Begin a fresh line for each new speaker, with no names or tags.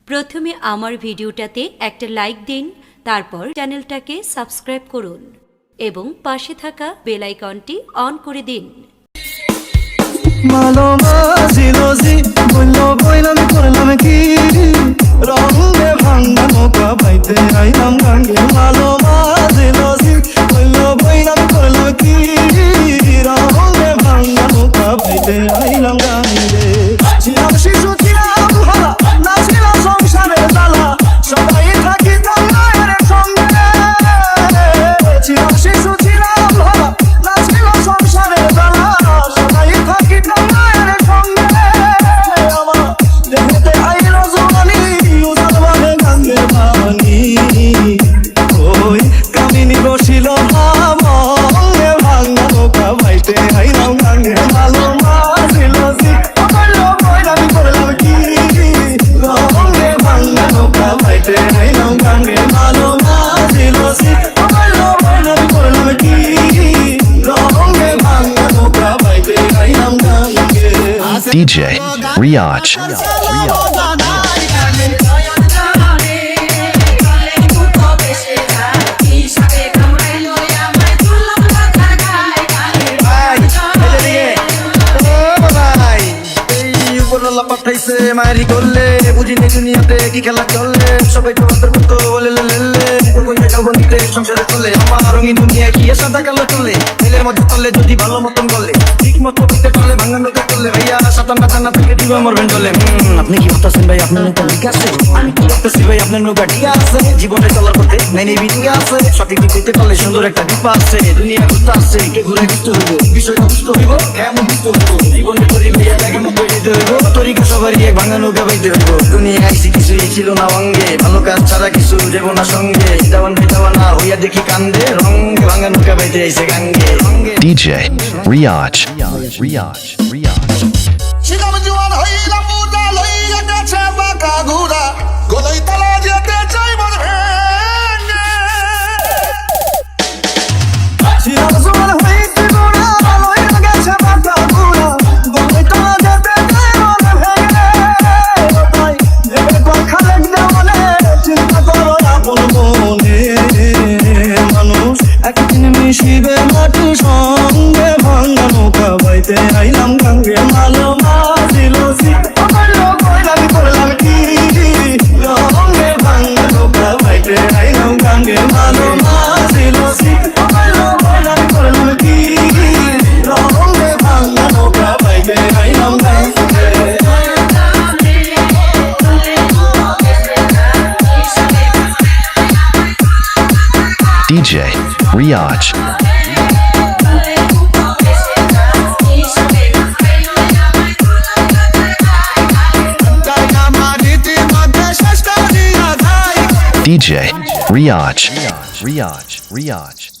প্রথমে আমার ভিডিওটাতে একটা লাইক দিন, তারপর চ্যানেলটাকে সাবস্ক্রাইব করুন এবং পাশে থাকা বেল আইকনটি অন করে দিন।
মালমাঝিলজি বললো বইলাম করলাম কি রঙে ভাঙ্গা নৌকা বাইতে আইলাম গাঙ্গে। মালমাঝিলজি বললো বইলাম করলাম কি রঙে ভাঙ্গা নৌকা বাইতে আইলাম গাঙ্গে। ছিলাম শিশু ছিলাম হারা না ছিলাম সংসারের জ্বালা সবাই থাকি মায়ের সঙ্গে। ছিলাম শিশু ছিলাম হারা না ছিলাম সংসারের জ্বালা সবাই থাকি মায়ের সঙ্গে। আমার দেখতে আইলো জোয়ানি উজাল বাঁধে গাঙ্গে পানি ওই কামিনী বসিল ভাঙে ভাঙ্গা নৌকা বাইতে আইলাম গাঙ্গে। ভালো মাঝিল বললো বইলাম করলাম কি রঙে ভাঙ্গা নৌকা বাইতে আইলাম গাঙ্গে। ভালো মাঝিল বললো বইলাম করলাম কি রঙে ভাঙ্গা নৌকা বাইতে আইলাম গাঙ্গে।
DJ Riaj.
পাঠাইছে মায়েরি করলে বুঝিনি দুনিয়াতে কি খেলা চললে সবাই তোমাদের মতো বলে বন্ধুতে সংসারে চলে। আমার রঙিন দুনিয়া কি সাদা কালো চলে মেলের মধ্যে চলে যদি ভালো মতন বলে ঠিক মতো দিতে পারলে ভাঙা নৌকা চললে ভাইয়া সাতান না থেকে দিবা মরবেন চলে। আপনি কি ভাবতেছেন ভাই আপনার নৌকা ঠিক আছে? আমি কি ভাবতেছি ভাই আপনার নৌকা ঠিক আছে? জীবনে চলার পথে নাই নেই বিধিকে আছে সঠিক দিতে পারলে সুন্দর একটা দীপা আছে। দুনিয়া ঘুরতে আসছে কে ঘুরে বুঝতে হইব বিষয়টা বুঝতে হইব কেমন বুঝতে হইব জীবনে করি ভাইয়া লাগে মতো দিতে হইব তরিকা সবারই এক ভাঙা নৌকা বাইতে হইব। দুনিয়া আইসি কিছুই ছিল না অঙ্গে ভালো কাজ ছাড়া কিছু দেব না সঙ্গে দেওয়ানা হইয়া দেখি কান্দে রঙে ভাঙা নৌকা বাইতে আইসে গাঙ্গে।
DJ Riaj. Riaj.
ছিলাম জোয়ান হইলাম বুড়া লইয়া গেছে বাঁকা ঘুরা গলাই তলা যেতে চাই মন ভেঙে।
ছিলাম জোয়ান হইতে গোড়া লইয়া গেছে বাঁকা ঘুরা গলাই তলা যেতে চাই মন ভেঙে। ভাই ভেবে কথা লাগবে মনে চিন্তা করো আপন মনে মানুষ একদিন মিশিবে মাটির সঙ্গে ভাঙ্গা নৌকা বাইতে আইলাম গাঙ্গে। মালো মাঝিল বললো বইলাম করলাম কি রঙে ভাঙ্গা নৌকা বাইতে আইলাম গাঙ্গে। মালো মাঝিল বললো বইলাম করলাম কি রঙে ভাঙ্গা নৌকা বাইতে আইলাম গাঙ্গে।
DJ Riaj. DJ Riaj.